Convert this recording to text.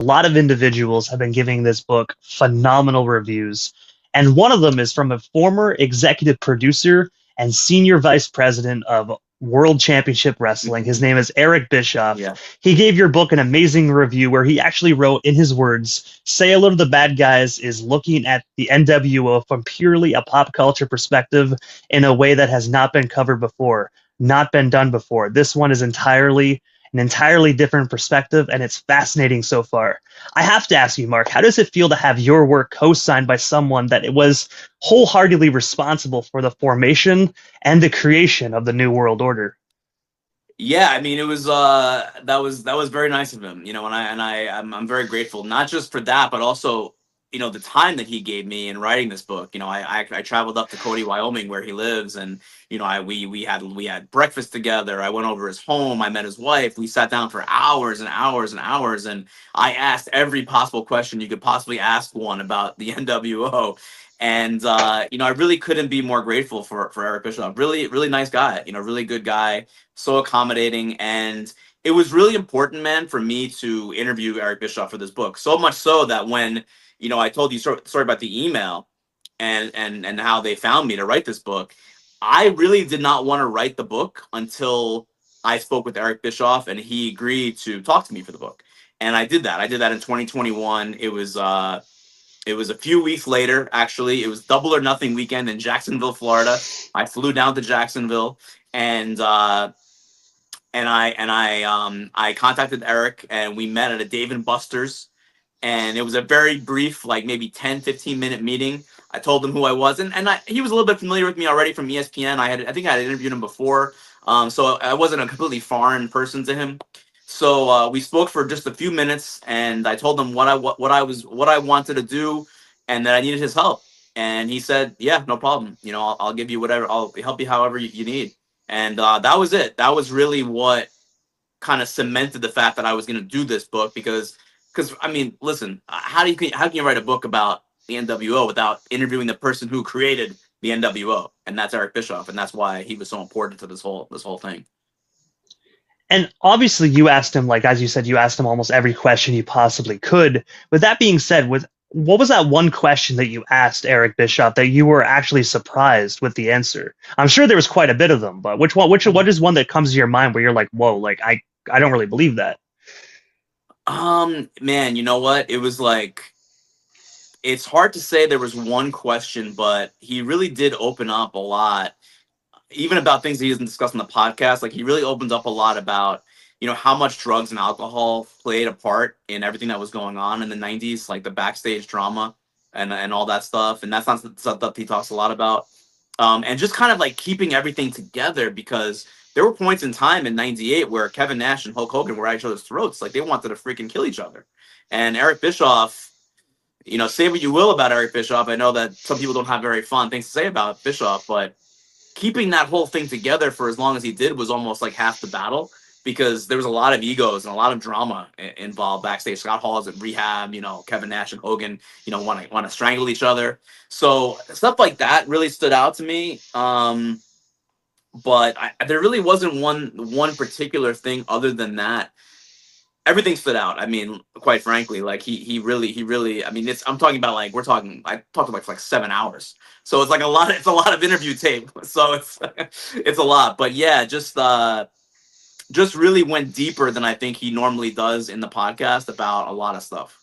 A lot of individuals have been giving this book phenomenal reviews, and one of them is from a former executive producer and senior vice president of World Championship Wrestling. His name is Eric Bischoff. Yeah. He gave your book an amazing review where he actually wrote, in his words, "Say Hello to the Bad Guys is looking at the nWo from purely a pop culture perspective in a way that has not been covered before, not been done before. This one is an entirely different perspective, and it's fascinating so far." I have to ask you, Mark, how does it feel to have your work co-signed by someone that it was wholeheartedly responsible for the formation and the creation of the New World Order? Yeah, I mean, it was that was very nice of him, I'm very grateful, not just for that, but also, the time that he gave me in writing this book. I traveled up to Cody, Wyoming, where he lives, and we had breakfast together. I went over his home. I met his wife. We sat down for hours and hours and hours, and I asked every possible question you could possibly ask one about the nWo. And I really couldn't be more grateful for Eric Bischoff. Really, really nice guy. Really good guy, so accommodating. And it was really important, man, for me to interview Eric Bischoff for this book. So much so that when I told you story about the email and how they found me to write this book, I really did not want to write the book until I spoke with Eric Bischoff and he agreed to talk to me for the book. And I did that. I did that in 2021. It was a few weeks later, actually. It was Double or Nothing weekend in Jacksonville, Florida. I flew down to Jacksonville, and I contacted Eric, and we met at a Dave and Buster's. And it was a very brief, like maybe 10, 15-minute meeting. I told him who I was, and he was a little bit familiar with me already from ESPN. I think I had interviewed him before, so I wasn't a completely foreign person to him. So we spoke for just a few minutes, and I told him what I wanted to do, and that I needed his help. And he said, "Yeah, no problem. I'll give you whatever. I'll help you however you need." And that was it. That was really what kind of cemented the fact that I was going to do this book, because I mean, listen, how can you write a book about the nWo without interviewing the person who created the nWo, and that's Eric Bischoff, and that's why he was so important to this whole thing. And obviously, you asked him, like, as you said, you asked him almost every question you possibly could. With that being said, what was that one question that you asked Eric Bischoff that you were actually surprised with the answer? I'm sure there was quite a bit of them, but what is one that comes to your mind where you're like, whoa, like I don't really believe that? Man, you know what? It was like, it's hard to say there was one question, but he really did open up a lot, even about things that he doesn't discuss on the podcast. Like, he really opened up a lot about, how much drugs and alcohol played a part in everything that was going on in the 90s, like the backstage drama and all that stuff. And that's not stuff that he talks a lot about. And just kind of like keeping everything together, because there were points in time in 98 where Kevin Nash and Hulk Hogan were at each other's throats. Like, they wanted to freaking kill each other. And Eric Bischoff, say what you will about Eric Bischoff. I know that some people don't have very fond things to say about Bischoff, but keeping that whole thing together for as long as he did was almost like half the battle, because there was a lot of egos and a lot of drama involved backstage. Scott Hall is at rehab, Kevin Nash and Hogan, want to strangle each other. So stuff like that really stood out to me. But there really wasn't one particular thing other than that. Everything stood out. I mean, quite frankly, like he really, I mean, I'm talking about, like, I talked about for like 7 hours. So it's like it's a lot of interview tape. So it's a lot, but yeah, just really went deeper than I think he normally does in the podcast about a lot of stuff.